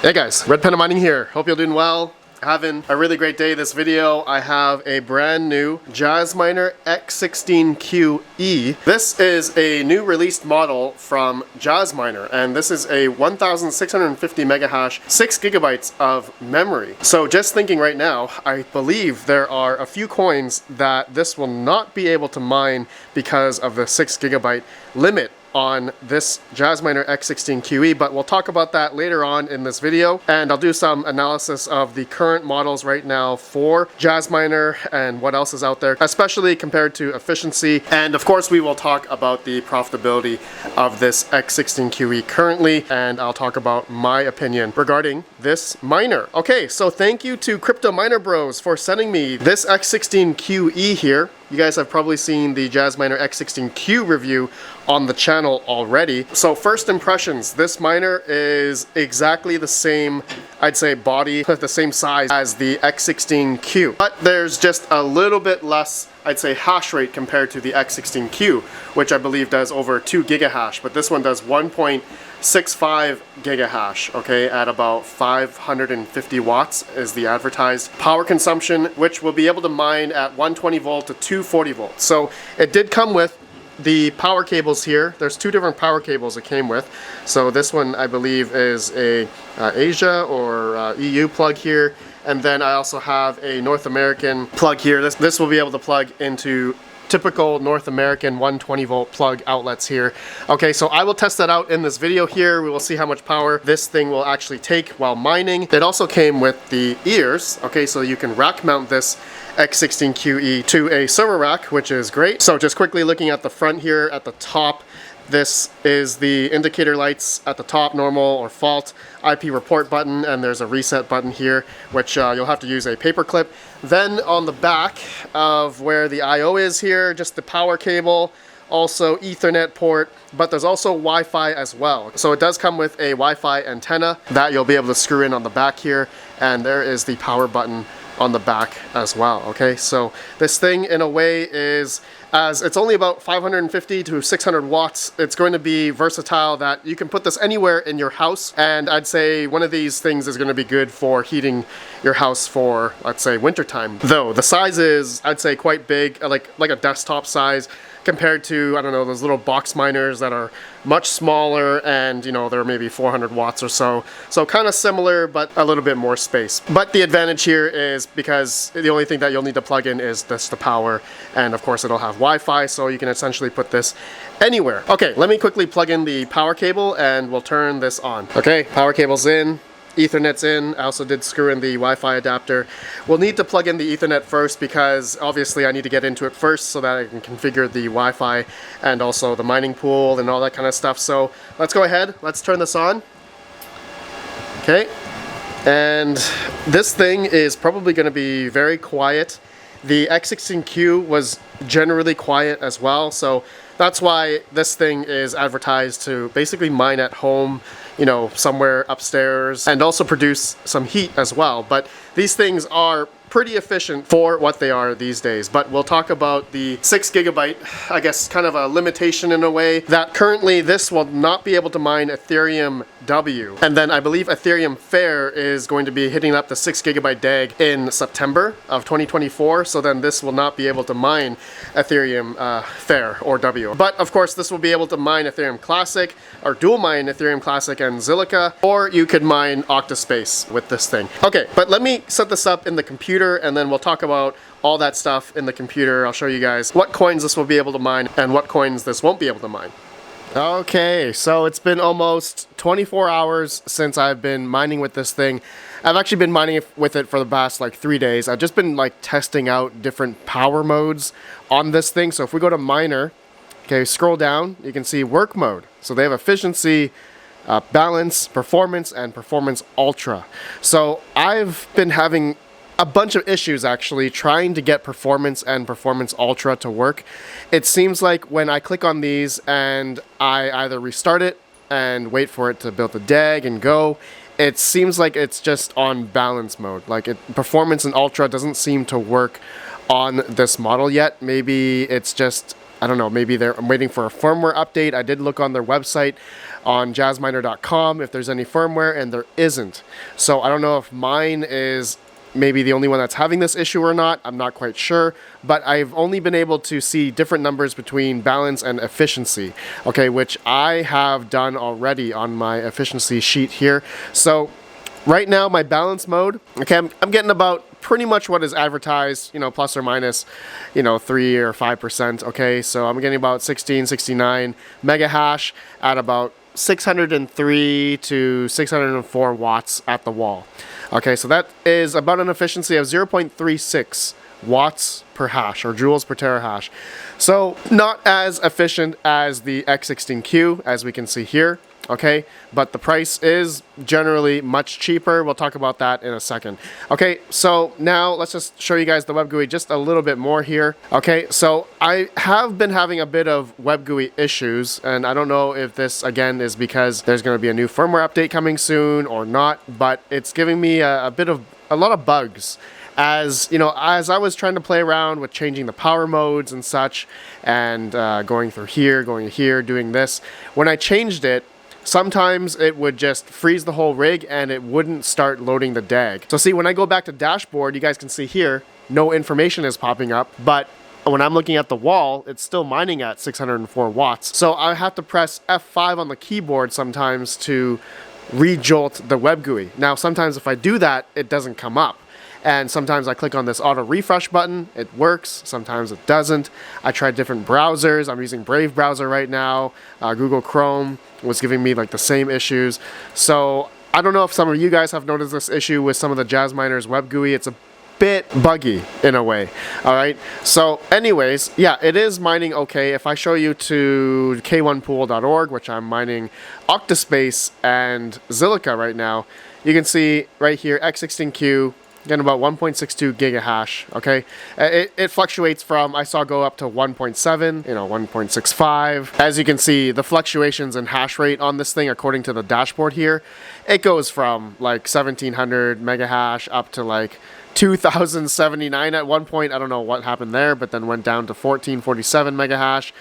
Hey guys, RedPandaMining here. Hope you're doing well. Having a really great day. This video, I have a brand new Jasminer X16QE. This is a new released model from Jasminer, and this is a 1650 megahash, 6 gigabytes of memory. So just thinking right now, I believe there are a few coins that this will not be able to mine because of the 6 gigabyte limit on this Jasminer X16QE, but we'll talk about that later on in this video, and I'll do some analysis of the current models right now for Jasminer and what else is out there, especially compared to efficiency, and of course we will talk about the profitability of this X16QE currently, and I'll talk about my opinion regarding this miner. Okay, so thank you to Crypto Miner Bros for sending me this X16QE here. You guys have probably seen the Jasminer X16Q review on the channel already. So first impressions, this miner is exactly the same, I'd say, body, the same size as the X16Q. But there's just a little bit less, I'd say, hash rate compared to the X16Q, which I believe does over 2 gigahash, but this one does 1.65 gigahash, okay, at about 550 watts is the advertised power consumption, which will be able to mine at 120 volt to 240 volts. So it did come with the power cables here. There's two different power cables it came with. So this one, I believe, is a Asia or EU plug here. And then I also have a North American plug here. This will be able to plug into typical North American 120 volt plug outlets here. Okay, so I will test that out in this video here. We will see how much power this thing will actually take while mining. It also came with the ears. Okay, so you can rack mount this X16QE to a server rack, which is great. So just quickly looking at the front here at the top, this is the indicator lights at the top, normal or fault, IP report button, and there's a reset button here, which you'll have to use a paper clip. Then on the back of where the I/O is here, just the power cable, also Ethernet port, but there's also Wi-Fi as well. So it does come with a Wi-Fi antenna that you'll be able to screw in on the back here, and there is the power button on the back as well. Okay, so this thing in a way is, as it's only about 550 to 600 watts, it's going to be versatile that you can put this anywhere in your house, and I'd say one of these things is going to be good for heating your house for, let's say, wintertime. Though the size is, I'd say, quite big, like a desktop size, compared to, I don't know, those little box miners that are much smaller and, you know, they're maybe 400 watts or so. So kind of similar, but a little bit more space. But the advantage here is because the only thing that you'll need to plug in is the power, and of course it'll have Wi-Fi, so you can essentially put this anywhere. Okay, let me quickly plug in the power cable and we'll turn this on. Okay, power cable's in. Ethernet's in. I also did screw in the Wi-Fi adapter. We'll need to plug in the Ethernet first because obviously I need to get into it first so that I can configure the Wi-Fi and also the mining pool and all that kind of stuff. So let's go ahead, let's turn this on. Okay, and this thing is probably going to be very quiet. The X16Q was generally quiet as well, so that's why this thing is advertised to basically mine at home, you know, somewhere upstairs, and also produce some heat as well. But these things are pretty efficient for what they are these days. But we'll talk about the 6 gigabyte, I guess, kind of a limitation in a way, that currently this will not be able to mine Ethereum W. And then I believe Ethereum Fair is going to be hitting up the 6 gigabyte DAG in September of 2024. So then this will not be able to mine Ethereum Fair or W. But of course, this will be able to mine Ethereum Classic, or dual mine Ethereum Classic and Zilliqa, or you could mine Octaspace with this thing. Okay, but let me set this up in the computer, and then we'll talk about all that stuff in the computer. I'll show you guys what coins this will be able to mine and what coins this won't be able to mine. Okay, so it's been almost 24 hours since I've been mining with this thing. I've actually been mining with it for the past like 3 days. I've just been like testing out different power modes on this thing. So if we go to miner, okay, scroll down, you can see work mode. So they have efficiency, balance, performance, and performance ultra. So I've been having a bunch of issues actually trying to get performance and performance ultra to work. It seems like when I click on these and I either restart it and wait for it to build the DAG and go, it seems like it's just on balance mode. Like performance and ultra doesn't seem to work on this model yet. Maybe it's just I don't know, maybe I'm waiting for a firmware update. I did look on their website on jasminer.com if there's any firmware, and there isn't. So I don't know if mine is maybe the only one that's having this issue or not. I'm not quite sure, but I've only been able to see different numbers between balance and efficiency, okay, which I have done already on my efficiency sheet here. So right now, my balance mode, okay, I'm getting about pretty much what is advertised, you know, plus or minus, you know, 3 or 5%, okay? So I'm getting about 69 mega hash at about 603 to 604 watts at the wall. Okay, so that is about an efficiency of 0.36 watts per hash, or joules per terahash. So not as efficient as the X16Q, as we can see here. Okay, but the price is generally much cheaper. We'll talk about that in a second. Okay, so now let's just show you guys the web GUI just a little bit more here. Okay, so I have been having a bit of web GUI issues, and I don't know if this again is because there's going to be a new firmware update coming soon or not, but it's giving me a lot of bugs. As you know, as I was trying to play around with changing the power modes and such, and going through here, going here, doing this, when I changed it, sometimes it would just freeze the whole rig and it wouldn't start loading the DAG. So see, when I go back to dashboard, you guys can see here, no information is popping up, but when I'm looking at the wall, it's still mining at 604 watts. So I have to press F5 on the keyboard sometimes to re-jolt the web GUI. Now, sometimes if I do that, it doesn't come up. And sometimes I click on this auto refresh button, it works, sometimes it doesn't. I tried different browsers. I'm using Brave browser right now. Google Chrome was giving me like the same issues. So I don't know if some of you guys have noticed this issue with some of the Jasminer's web GUI. It's a bit buggy in a way. All right, so anyways, yeah, it is mining okay. If I show you to k1pool.org, which I'm mining Octaspace and Zilliqa right now, you can see right here X16Q getting about 1.62 gigahash. Okay, it fluctuates from, I saw go up to 1.7, you know, 1.65. As you can see, the fluctuations in hash rate on this thing, according to the dashboard here, it goes from like 1700 mega hash up to like 2079 at one point. I don't know what happened there, but then went down to 1447 mega hash.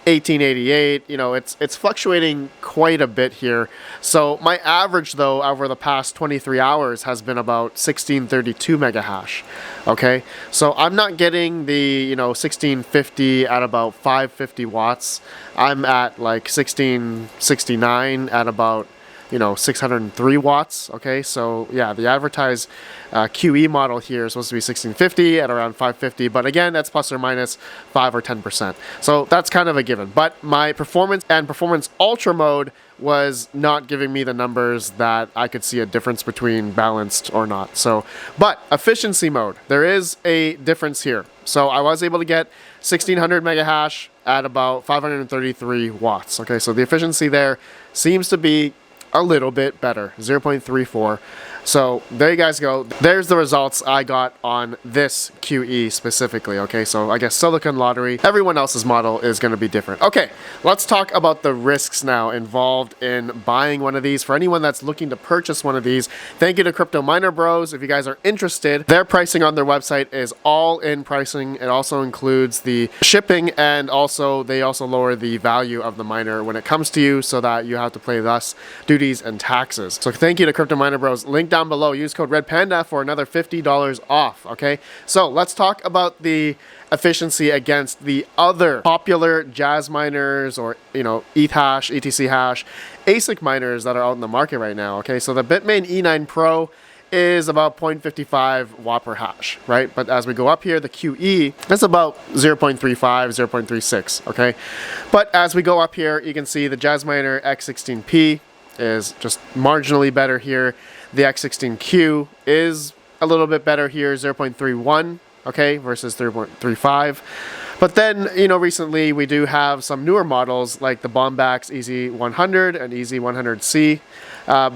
1888, you know, it's fluctuating quite a bit here. So my average though over the past 23 hours has been about 1632 mega hash. Okay, so I'm not getting the, you know, 1650 at about 550 watts. I'm at like 1669 at about, you know, 603 watts. Okay, so yeah, the advertised QE model here is supposed to be 1650 at around 550, but again, that's plus or minus 5 or 10%. So that's kind of a given. But my performance and performance ultra mode was not giving me the numbers that I could see a difference between balanced or not. So, but efficiency mode, there is a difference here. So I was able to get 1600 mega hash at about 533 watts. Okay, so the efficiency there seems to be a little bit better, 0.34. So there you guys go. There's the results I got on this QE specifically. Okay, so I guess Silicon Lottery, everyone else's model is going to be different. Okay, let's talk about the risks now involved in buying one of these. For anyone that's looking to purchase one of these, thank you to Crypto Miner Bros. If you guys are interested, their pricing on their website is all in pricing. It also includes the shipping, and also they also lower the value of the miner when it comes to you, so that you have to pay less duties and taxes. So thank you to Crypto Miner Bros. Link down below. Use code RedPanda for another $50 off. Okay, so let's talk about the efficiency against the other popular Jasminers, or, you know, ETH hash, ETC hash, ASIC miners that are out in the market right now. Okay, so the Bitmain E9 Pro is about 0.55 watt per hash, right? But as we go up here, the QE, that's about 0.35, 0.36, okay? But as we go up here, you can see the Jasminer X16P is just marginally better here. The X16Q is a little bit better here, 0.31, okay, versus 0.35. But then, you know, recently we do have some newer models like the Bombax EZ100 and EZ100C,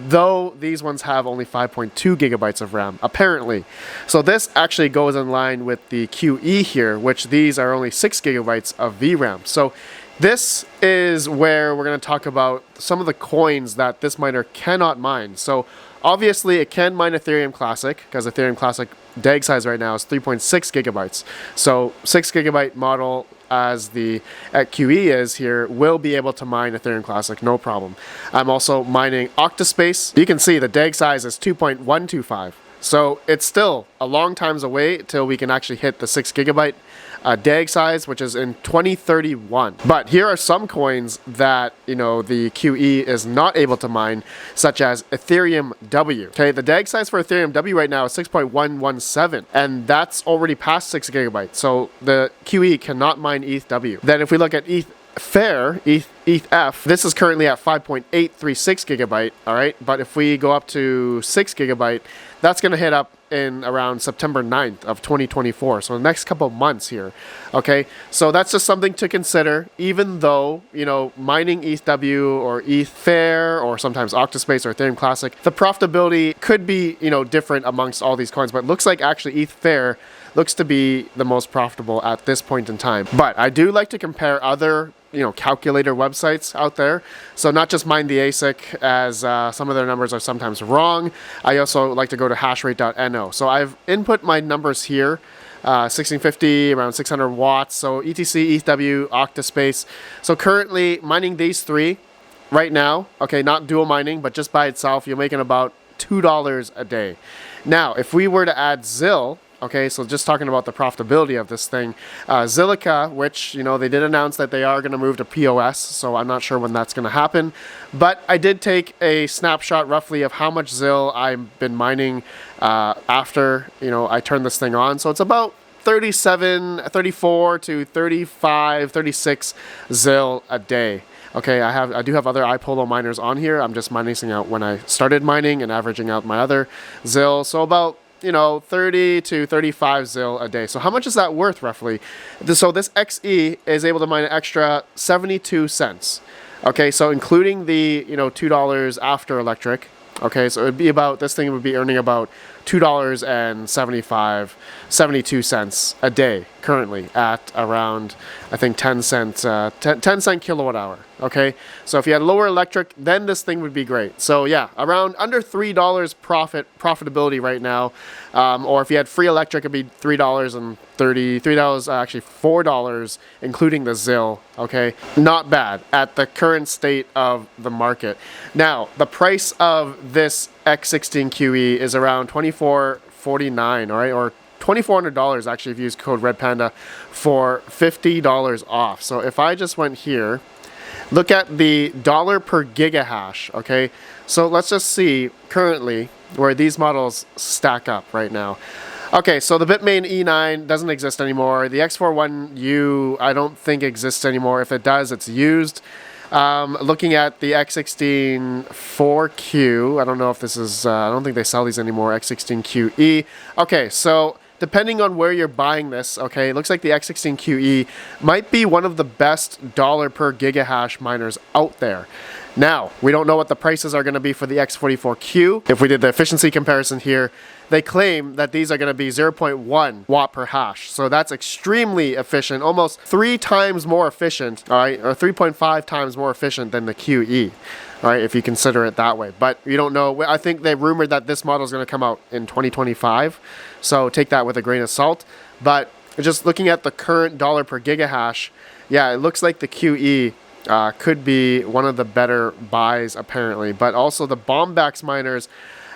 though these ones have only 5.2 gigabytes of RAM, apparently. So this actually goes in line with the QE here, which these are only 6 gigabytes of VRAM. So This is where we're going to talk about some of the coins that this miner cannot mine. So obviously it can mine Ethereum Classic, because Ethereum Classic DAG size right now is 3.6 gigabytes. So 6 gigabyte model, as the QE is here, will be able to mine Ethereum Classic, no problem. I'm also mining Octaspace. You can see the DAG size is 2.125. So it's still a long times away till we can actually hit the 6 gigabyte DAG size, which is in 2031. But here are some coins that, you know, the QE is not able to mine, such as Ethereum W. Okay, the DAG size for Ethereum W right now is 6.117, and that's already past 6 gigabytes. So the QE cannot mine ETHW. Then if we look at ETHF, this is currently at 5.836 gigabyte, all right? But if we go up to 6 gigabyte, that's going to hit up in around September 9th of 2024. So the next couple of months here, okay? So that's just something to consider, even though, you know, mining ETHW or ETHFair or sometimes Octaspace or Ethereum Classic, the profitability could be, you know, different amongst all these coins, but it looks like actually ETHFair looks to be the most profitable at this point in time. But I do like to compare other, you know, calculator websites out there. So not just Mind the ASIC, as some of their numbers are sometimes wrong. I also like to go to Hashrate.no. So I've input my numbers here, 1650, around 600 watts. So ETC, ETHW, Octaspace. So currently mining these three right now, okay, not dual mining, but just by itself, you're making about $2 a day. Now, if we were to add Zill, okay, so just talking about the profitability of this thing, Zilliqa, which, you know, they did announce that they are going to move to POS, so I'm not sure when that's going to happen. But I did take a snapshot roughly of how much Zill I've been mining after, you know, I turned this thing on. So it's about 34 to 35, 36 Zill a day. Okay, I do have other iPolo miners on here. I'm just minusing out when I started mining and averaging out my other Zill. So about, you know, 30 to 35 Zill a day. So how much is that worth roughly? So this XE is able to mine an extra 72 cents. Okay, so including the, you know, $2 after electric. Okay, so it would be about, this thing would be earning about $2.72 a day currently at around, I think, 10 cent kilowatt hour. Okay, so if you had lower electric, then this thing would be great. So yeah, around under $3 profitability right now. Or if you had free electric, it'd be $3.30, actually $4, including the Zill. Okay, not bad at the current state of the market. Now, the price of this X16QE is around $24.49, all right, or $2,400 actually if you use code RedPanda for $50 off. So if I just went here, look at the dollar per gigahash, okay? So let's just see currently where these models stack up right now. Okay, so the Bitmain E9 doesn't exist anymore. The X41U I don't think exists anymore. If it does, it's used. Looking at the X16 4Q, I don't know if this is, I don't think they sell these anymore, X16QE. Okay, so depending on where you're buying this, okay, it looks like the X16QE might be one of the best dollar per gigahash miners out there. Now, we don't know what the prices are going to be for the X44Q. If we did the efficiency comparison here, they claim that these are going to be 0.1 watt per hash. So that's extremely efficient, almost 3 times more efficient, all right, or 3.5 times more efficient than the QE, all right, if you consider it that way. But you don't know. I think they rumored that this model is going to come out in 2025. So take that with a grain of salt. But just looking at the current dollar per gigahash, yeah, it looks like the QE could be one of the better buys apparently. But also the Bombax miners.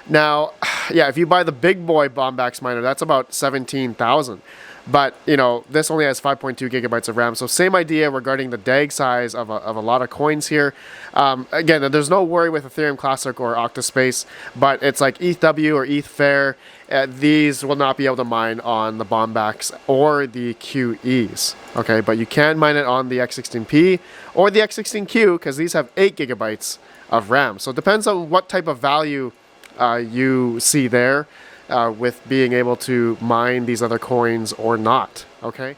Now, yeah, if you buy the big boy Bombax miner, that's about 17,000. But, you know, this only has 5.2 gigabytes of RAM. So same idea regarding the DAG size of a lot of coins here. Again, there's no worry with Ethereum Classic or Octaspace, but it's like ETHW or ETHFair. These will not be able to mine on the Bombax or the QEs. Okay, but you can mine it on the X16P or the X16Q because these have 8 gigabytes of RAM. So it depends on what type of value you see there with being able to mine these other coins or not. Okay,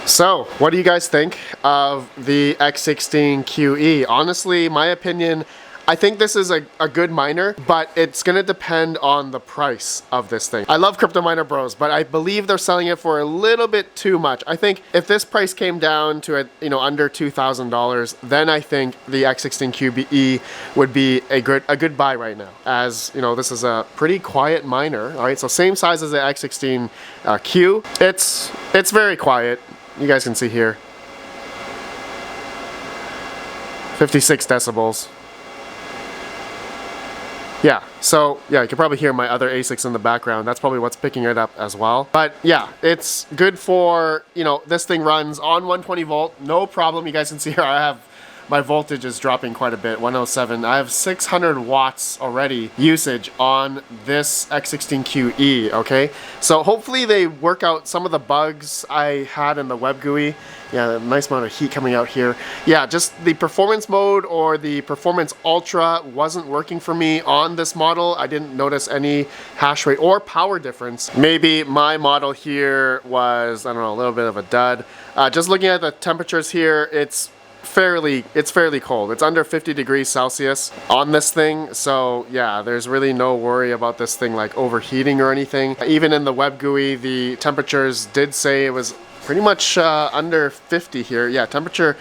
so what do you guys think of the X16QE? Honestly, my opinion, I think this is a good miner, but it's gonna depend on the price of this thing. I love Crypto Miner Bros, but I believe they're selling it for a little bit too much. I think if this price came down to under $2,000, then I think the X16QE would be a good buy right now. As you know, this is a pretty quiet miner. All right, so same size as the X16Q. It's very quiet. You guys can see here, 56 decibels. Yeah, so yeah, you can probably hear my other ASICs in the background. That's probably what's picking it up as well. But yeah, it's good for, this thing runs on 120 volt, no problem. You guys can see here I have my voltage is dropping quite a bit, 107. I have 600 watts already usage on this X16QE, okay? So hopefully they work out some of the bugs I had in the web GUI. Yeah, nice amount of heat coming out here. Yeah, just the performance mode or the performance ultra wasn't working for me on this model. I didn't notice any hash rate or power difference. Maybe my model here was, I don't know, a little bit of a dud. Just looking at the temperatures here, it's fairly cold. It's under 50 degrees Celsius on this thing, so yeah, there's really no worry about this thing like overheating or anything. Even in the web GUI, the temperatures did say it was pretty much under 50 here. Yeah, temperature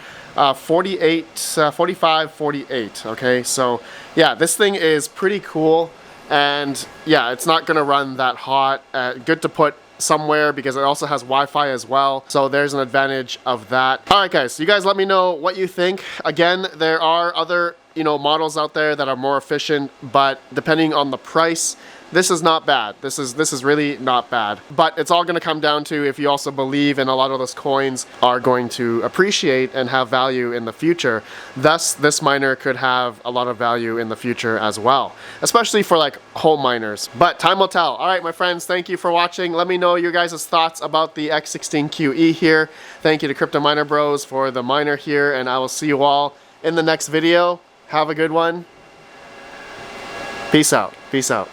45, 48, okay? So yeah, this thing is pretty cool, and yeah, it's not gonna run that hot. Good to put somewhere because it also has Wi-Fi as well, so there's an advantage of that. All right guys, you guys let me know what you think. Again, there are other models out there that are more efficient, but depending on the price, this is not bad. This is really not bad. But it's all going to come down to if you also believe in a lot of those coins are going to appreciate and have value in the future. Thus, this miner could have a lot of value in the future as well, especially for like home miners. But time will tell. All right, my friends, thank you for watching. Let me know your guys' thoughts about the X16QE here. Thank you to Crypto Miner Bros for the miner here, and I will see you all in the next video. Have a good one. Peace out. Peace out.